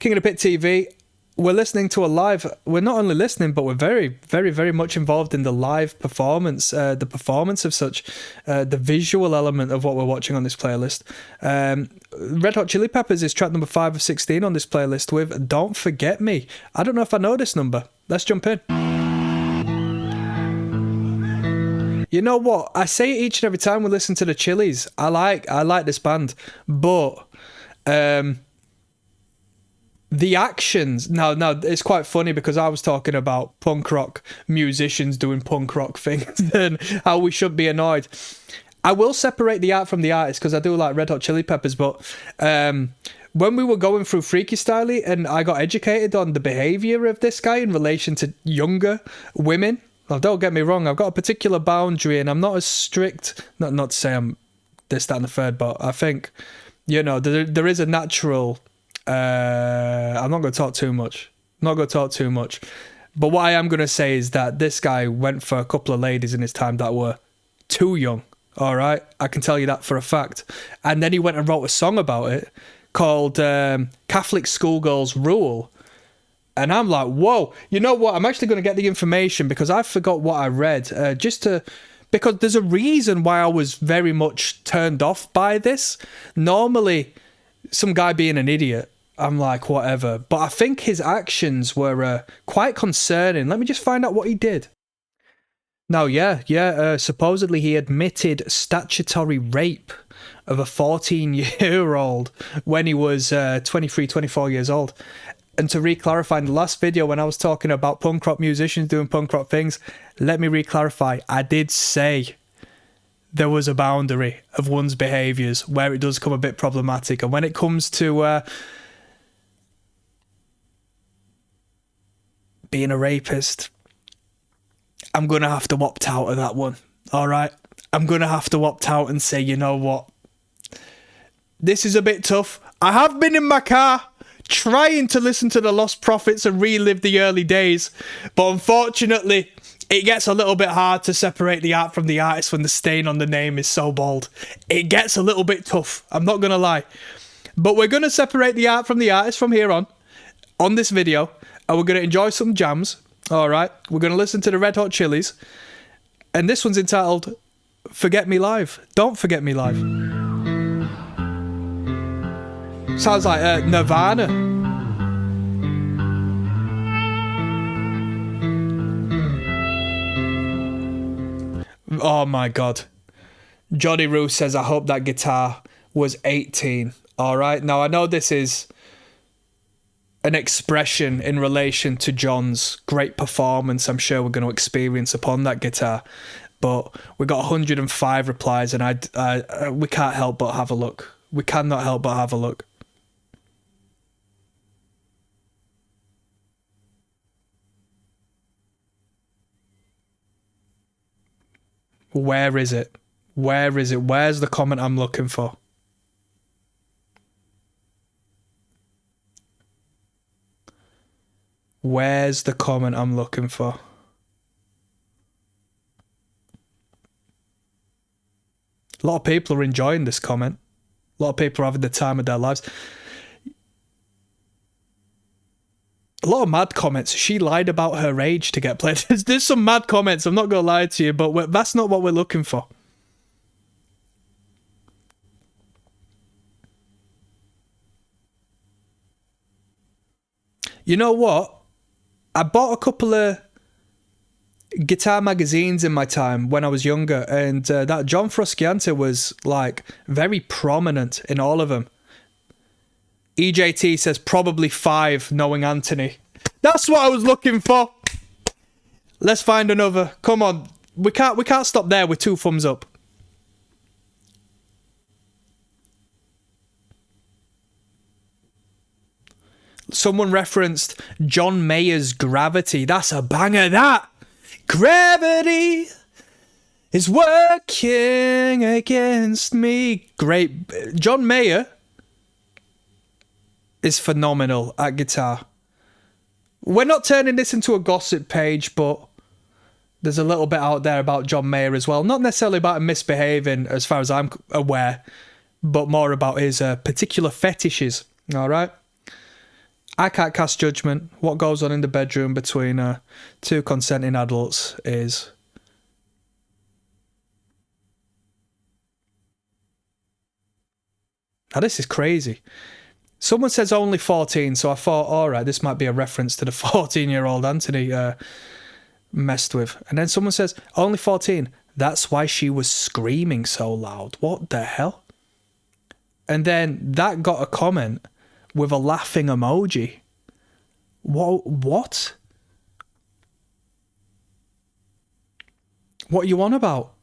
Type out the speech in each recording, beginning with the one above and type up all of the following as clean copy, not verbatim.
King of the Pit TV. We're listening to a live. We're not only listening, but we're very, very, very much involved in the live performance, the performance of such, the visual element of what we're watching on this playlist. Red Hot Chili Peppers is track number 5 of 16 on this playlist with Don't Forget Me. I don't know if I know this number. Let's jump in. You know what? I say it each and every time we listen to the Chili's. I like this band, but the actions, no, it's quite funny because I was talking about punk rock musicians doing punk rock things and how we should be annoyed. I will separate the art from the artist because I do like Red Hot Chili Peppers, but when we were going through Freaky Styley and I got educated on the behaviour of this guy in relation to younger women, well, don't get me wrong, I've got a particular boundary and I'm not as strict, not to say I'm this, that and the third, but I think, you know, there is a natural... I'm not going to talk too much. But what I am going to say is that this guy went for a couple of ladies in his time that were too young. All right, I can tell you that for a fact. And then he went and wrote a song about it called Catholic Schoolgirls Rule. And I'm like, whoa, you know what? I'm actually going to get the information because I forgot what I read. Because there's a reason why I was very much turned off by this. Normally, some guy being an idiot, I'm like, whatever. But I think his actions were quite concerning. Let me just find out what he did. Now, supposedly he admitted statutory rape of a 14-year-old when he was 23, 24 years old. And to re-clarify, in the last video when I was talking about punk rock musicians doing punk rock things, let me re-clarify, I did say there was a boundary of one's behaviours where it does come a bit problematic. And when it comes to being a rapist, I'm going to have to opt out of that one. All right? I'm going to have to opt out and say, you know what? This is a bit tough. I have been in my car trying to listen to the Lost Prophets and relive the early days. But unfortunately, it gets a little bit hard to separate the art from the artist when the stain on the name is so bold. It gets a little bit tough. I'm not going to lie. But we're going to separate the art from the artist from here on this video. And we're going to enjoy some jams. All right. We're going to listen to the Red Hot Chili's. And this one's entitled Forget Me Live. Don't Forget Me Live. Sounds like Nirvana. Oh my God. Johnny Roo says, I hope that guitar was 18. All right. Now, I know this is an expression in relation to John's great performance I'm sure we're going to experience upon that guitar. But we got 105 replies and we can't help but have a look. We cannot help but have a look. Where is it? Where is it? Where's the comment I'm looking for? Where's the comment I'm looking for? A lot of people are enjoying this comment. A lot of people are having the time of their lives. A lot of mad comments. She lied about her age to get played. There's some mad comments. I'm not going to lie to you, but that's not what we're looking for. You know what? I bought a couple of guitar magazines in my time when I was younger, and that John Frusciante was like very prominent in all of them. EJT says probably 5, knowing Anthony. That's what I was looking for. Let's find another. Come on, we can't stop there with 2 thumbs up. Someone referenced John Mayer's Gravity. That's a banger, that. Gravity is working against me. Great. John Mayer is phenomenal at guitar. We're not turning this into a gossip page, but there's a little bit out there about John Mayer as well. Not necessarily about him misbehaving, as far as I'm aware, but more about his particular fetishes. All right? I can't cast judgment. What goes on in the bedroom between two consenting adults is... Now, this is crazy. Someone says only 14, so I thought, all right, this might be a reference to the 14-year-old Anthony messed with. And then someone says, only 14. That's why she was screaming so loud. What the hell? And then that got a comment with a laughing emoji. What? What are you on about?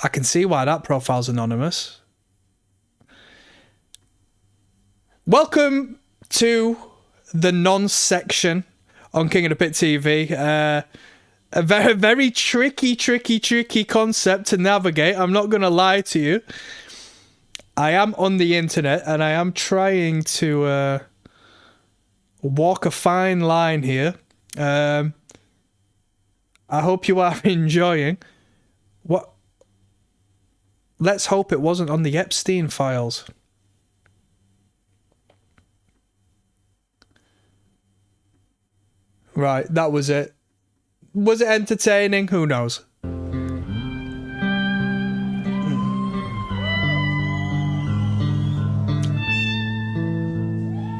I can see why that profile's anonymous. Welcome to the non-section on King of the Pit TV. A very, very tricky concept to navigate. I'm not going to lie to you. I am on the internet and I am trying to walk a fine line here. I hope you are enjoying. What? Let's hope it wasn't on the Epstein files. Right, that was it. Was it entertaining? Who knows?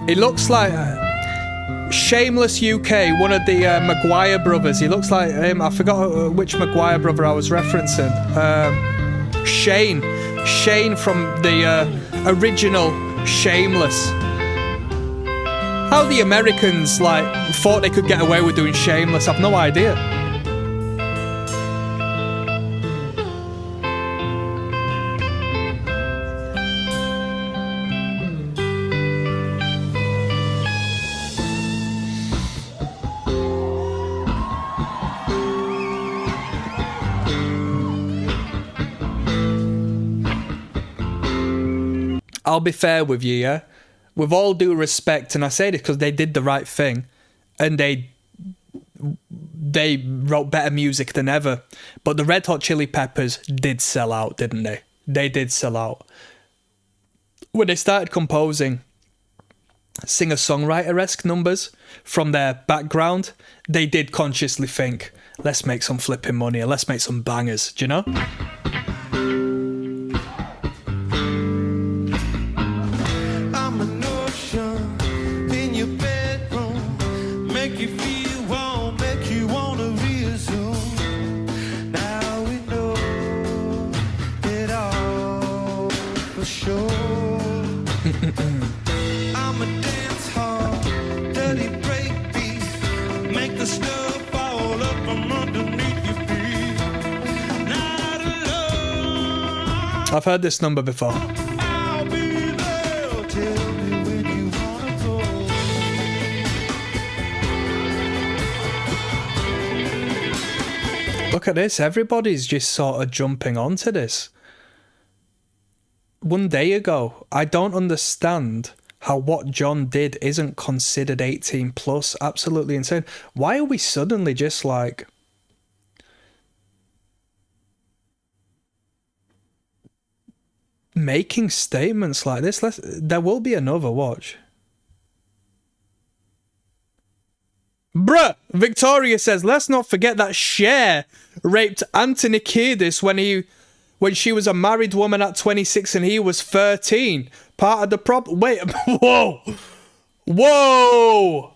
It looks like Shameless UK, one of the Maguire brothers. He looks like him. I forgot which Maguire brother I was referencing. Shane. Shane from the original Shameless. How the Americans thought they could get away with doing Shameless, I've no idea. I'll be fair with you, yeah? With all due respect, and I say this because they did the right thing, and they wrote better music than ever. But the Red Hot Chili Peppers did sell out, didn't they? They did sell out. When they started composing singer-songwriter-esque numbers from their background, they did consciously think, let's make some flipping money, or let's make some bangers, do you know? I've heard this number before. Look at this, everybody's just sort of jumping onto this. One day ago, I don't understand how what John did isn't considered 18 plus. Absolutely insane. Why are we suddenly just like... making statements like this? There will be another, watch. Bruh, Victoria says, let's not forget that Cher raped Anthony Kiedis when she was a married woman at 26 and he was 13. Part of the problem. Wait, whoa. Whoa.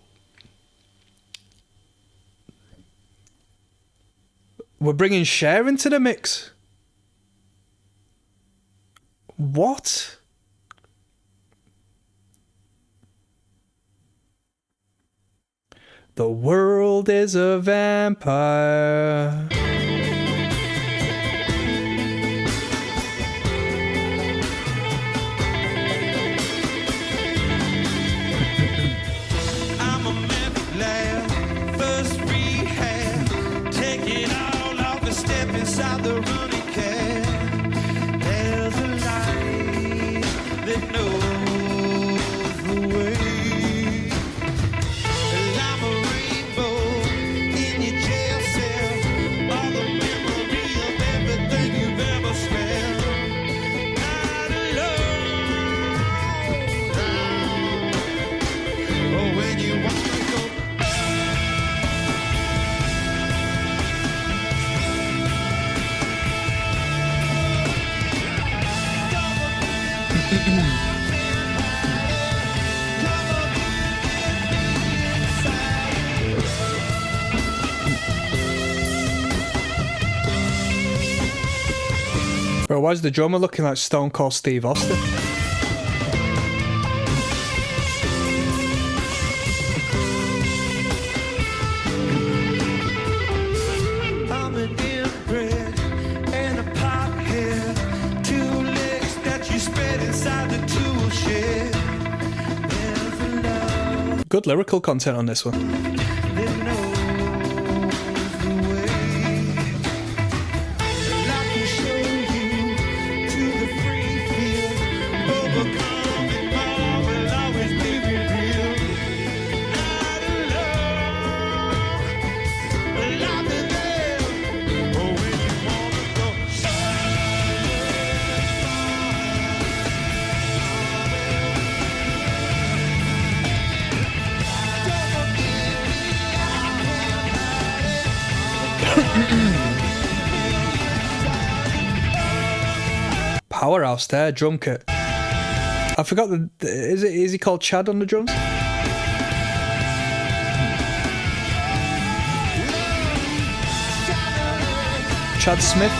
We're bringing Cher into the mix. What? The world is a vampire. I'm a meth lab, first rehab, take it all off and step inside the running cab. There's a light that knows the way. Bro, why is the drummer looking like Stone Cold Steve Austin? I'm an inbred and a pothead. 2 legs that you spread inside the tool shed. There's a love Good lyrical content on this one. that knows the way. And I can show you to the free field. Overcoming all will always be revealed. Not alone, alive and there. Oh, when you wanna go Powerhouse there, drum kit. I forgot is he called Chad on the drums? Chad Smith.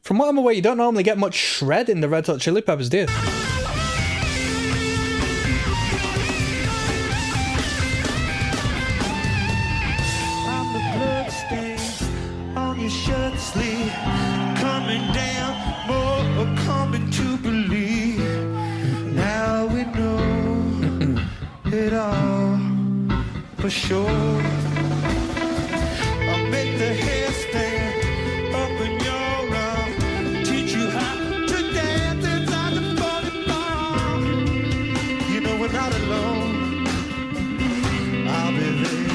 From what I'm aware, you don't normally get much shred in the Red Hot Chili Peppers, do you? I'm the blood stain on your shirt sleeve, coming down, more coming to believe. Now we know it all for sure. I'll make the hair stand up in your arm, teach you how to dance inside the funny bar. You know we're not alone. I'll be there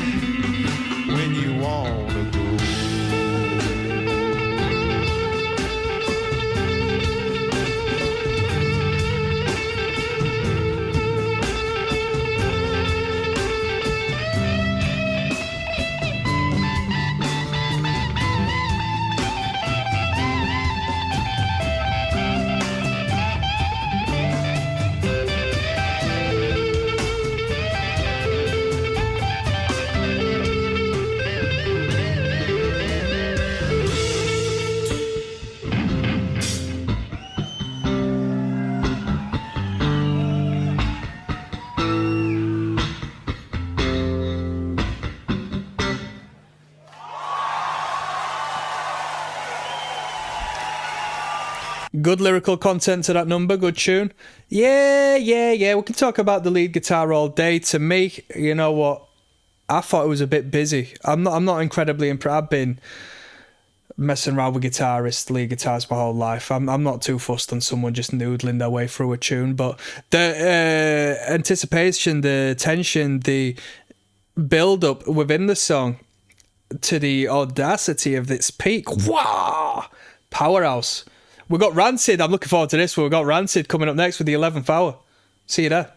when you wanna go. Good lyrical content to that number, good tune. Yeah. We can talk about the lead guitar all day. To me, you know what? I thought it was a bit busy. I'm not incredibly impressed. I've been messing around with guitarists, lead guitars my whole life. I'm not too fussed on someone just noodling their way through a tune, but the anticipation, the tension, the build up within the song to the audacity of its peak. Wow! Powerhouse. We've got Rancid. I'm looking forward to this one. We've got Rancid coming up next with the 11th hour. See you there.